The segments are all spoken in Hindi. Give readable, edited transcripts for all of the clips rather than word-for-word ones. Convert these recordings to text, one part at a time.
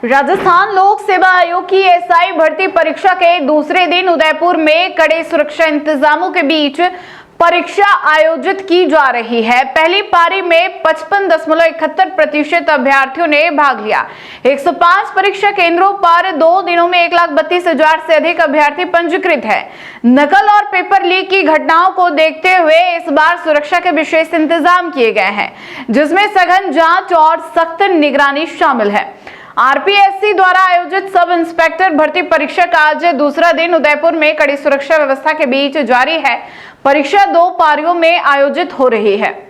राजस्थान लोक सेवा आयोग की एसआई भर्ती परीक्षा के दूसरे दिन उदयपुर में कड़े सुरक्षा इंतजामों के बीच परीक्षा आयोजित की जा रही है। पहली पारी में 55.71% अभ्यर्थियों ने भाग लिया। 105 परीक्षा केंद्रों पर 2 दिनों में 1,32,000 से अधिक अभ्यर्थी पंजीकृत है। नकल और पेपर लीक की घटनाओं को देखते हुए इस बार सुरक्षा के विशेष इंतजाम किए गए हैं, जिसमें सघन जांच और सख्त निगरानी शामिल है। आरपीएससी द्वारा आयोजित सब इंस्पेक्टर भर्ती परीक्षा का आज दूसरा दिन उदयपुर में कड़ी सुरक्षा व्यवस्था के बीच जारी है। परीक्षा 2 पारियों में आयोजित हो रही है।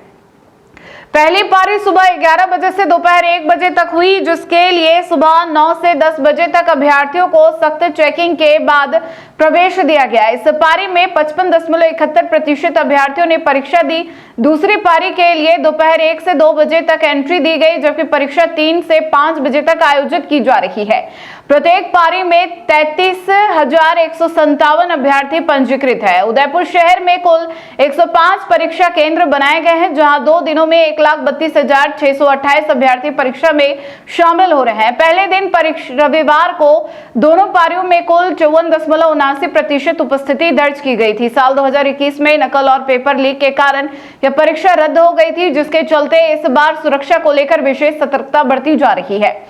पहली पारी सुबह 11 बजे से दोपहर 1 बजे तक हुई, जिसके लिए सुबह 9 से 10 बजे तक अभ्यर्थियों को सख्त चेकिंग के बाद प्रवेश दिया गया। इस पारी में 55.71% अभ्यर्थियों ने परीक्षा दी। दूसरी पारी के लिए दोपहर 1 से 2 बजे तक एंट्री दी गई, जबकि परीक्षा 3 से 5 बजे तक आयोजित की जा रही है। प्रत्येक पारी में 33,157 अभ्यर्थी पंजीकृत है। उदयपुर शहर में कुल 105 परीक्षा केंद्र बनाए गए हैं, जहां 2 दिनों में 1,32,628 अभ्यर्थी परीक्षा में शामिल हो रहे हैं। पहले दिन रविवार को दोनों पारियों में कुल 54.79% उपस्थिति दर्ज की गई थी। साल 2021 में नकल और पेपर लीक के कारण यह परीक्षा रद्द हो गई थी, जिसके चलते इस बार सुरक्षा को लेकर विशेष सतर्कता बरती जा रही है।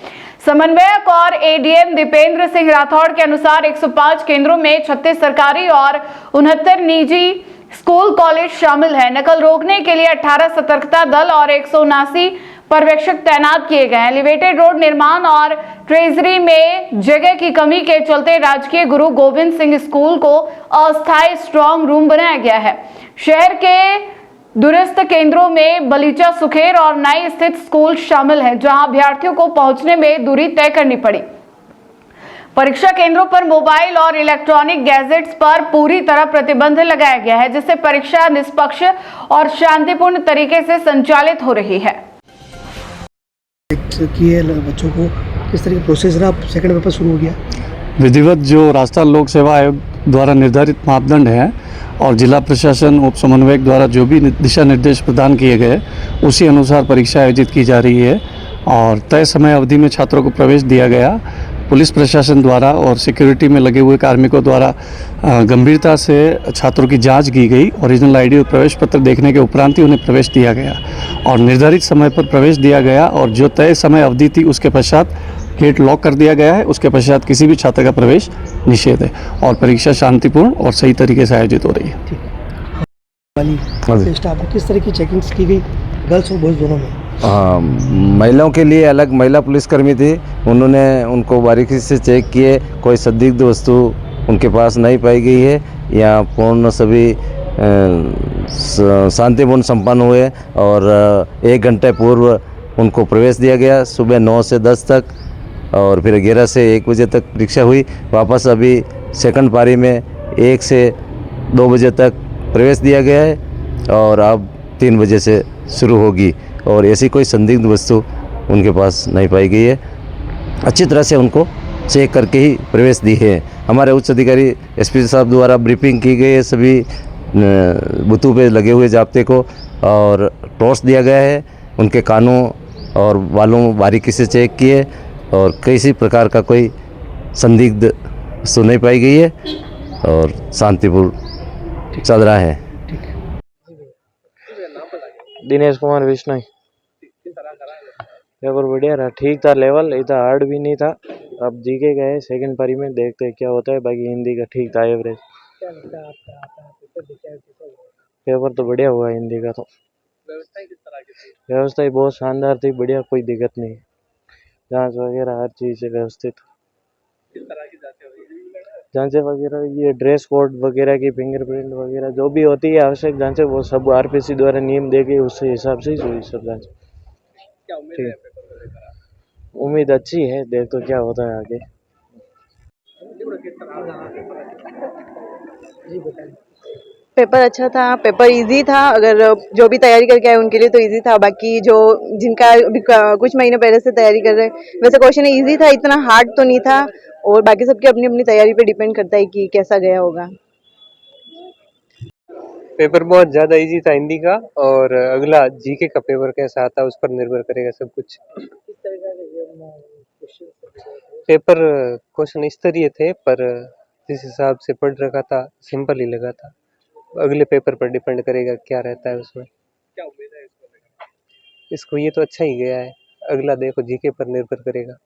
समन्वयक और एडीएम दीपेंद्र सिंह राठौड़ के अनुसार 105 केंद्रों में 36 सरकारी और 69 निजी स्कूल कॉलेज शामिल है। नकल रोकने के लिए 18 सतर्कता दल और 179 पर्यवेक्षक तैनात किए गए हैं। एलिवेटेड रोड निर्माण और ट्रेजरी में जगह की कमी के चलते राजकीय गुरु गोविंद सिंह स्कूल को अस्थायी स्ट्रांग रूम बनाया गया है। शहर के दूरस्थ केंद्रों में बलीचा, सुखेर और नाई स्थित स्कूल शामिल हैं, जहां अभ्यर्थियों को पहुंचने में दूरी तय करनी पड़ी। परीक्षा केंद्रों पर मोबाइल और इलेक्ट्रॉनिक गैजेट्स पर पूरी तरह प्रतिबंध लगाया गया है, जिससे परीक्षा निष्पक्ष और शांतिपूर्ण तरीके से संचालित हो रही है। बच्चों को किस तरह का प्रोसेस रहा, सेकंड पेपर शुरू हो गया। विधिवत जो राजस्थान लोक सेवा आयोग द्वारा निर्धारित मापदंड है और जिला प्रशासन उप समन्वयक द्वारा जो भी दिशा निर्देश प्रदान किए गए, उसी अनुसार परीक्षा आयोजित की जा रही है और तय समय अवधि में छात्रों को प्रवेश दिया गया। पुलिस प्रशासन द्वारा और सिक्योरिटी में लगे हुए कार्मिकों द्वारा गंभीरता से छात्रों की जांच की गई। ओरिजिनल आईडी और प्रवेश पत्र देखने के उपरांत ही उन्हें प्रवेश दिया गया और निर्धारित समय पर प्रवेश दिया गया और जो तय समय अवधि थी उसके पश्चात गेट लॉक कर दिया गया है। उसके पश्चात किसी भी छात्र का प्रवेश निषेध है और परीक्षा शांतिपूर्ण और सही तरीके से आयोजित हो रही है। स्टाफ किस तरह की चेकिंग्स की गई, गर्ल्स और बॉयज दोनों में? महिलाओं के लिए अलग महिला पुलिसकर्मी थी, उन्होंने उनको बारीकी से चेक किए। कोई संदिग्ध वस्तु उनके पास नहीं पाई गई है। यहाँ पूर्ण सभी शांतिपूर्ण संपन्न हुए और 1 घंटे पूर्व उनको प्रवेश दिया गया। सुबह 9 से 10 तक और फिर 11 से 1 बजे तक परीक्षा हुई। वापस अभी सेकंड पारी में 1 से 2 बजे तक प्रवेश दिया गया है और अब 3 बजे से शुरू होगी और ऐसी कोई संदिग्ध वस्तु उनके पास नहीं पाई गई है। अच्छी तरह से उनको चेक करके ही प्रवेश दी है। हमारे उच्च अधिकारी एसपी साहब द्वारा ब्रीफिंग की गई है सभी बूथों पे लगे हुए जाब्ते को और टॉर्च दिया गया है। उनके कानों और बालों बारीकी से चेक किए और किसी प्रकार का कोई संदिग्ध वस्तु नहीं पाई गई है और शांतिपूर्ण चल रहा है। दिनेश कुमार विष्णु। पेपर बढ़िया रहा, ठीक था, लेवल इतना हार्ड भी नहीं था। अब जीके गए सेकंड पारी में, देखते हैं क्या होता है। बाकी हिंदी का ठीक था, एवरेज। पेपर तो बढ़िया हुआ हिंदी का। तो व्यवस्था बहुत शानदार थी, बढ़िया, कोई दिक्कत नहीं। जांच वगैरह हर चीज़ से व्यवस्थित। जांचें वगैरह, ये ड्रेस कोड वगैरह की, फिंगरप्रिंट वगैरह जो भी होती है आवश्यक जांचें, वो सब आरपीसी द्वारा नियम देके उससे हिसाब से ही हुई सब जांच। उम्मीद अच्छी है, देख तो क्या होता है आगे। पेपर अच्छा था, पेपर इजी था। अगर जो भी तैयारी करके आए उनके लिए तो इजी था। बाकी जो जिनका अभी कुछ महीने पहले से तैयारी कर रहे हैं, वैसे क्वेश्चन इजी था, इतना हार्ड तो नहीं था। और बाकी सबकी अपनी अपनी तैयारी पे डिपेंड करता है कि कैसा गया होगा। पेपर बहुत ज़्यादा इजी था हिंदी का, और अगला जीके का पेपर कैसा आता है उस पर निर्भर करेगा सब कुछ। पेपर क्वेश्चन स्तरीय थे, पर जिस हिसाब से पढ़ रखा था सिंपल ही लगा था। अगले पेपर पर डिपेंड करेगा क्या रहता है उसमें। क्या उम्मीद है इसको? ये तो अच्छा ही गया है, अगला देखो जीके पर निर्भर करेगा।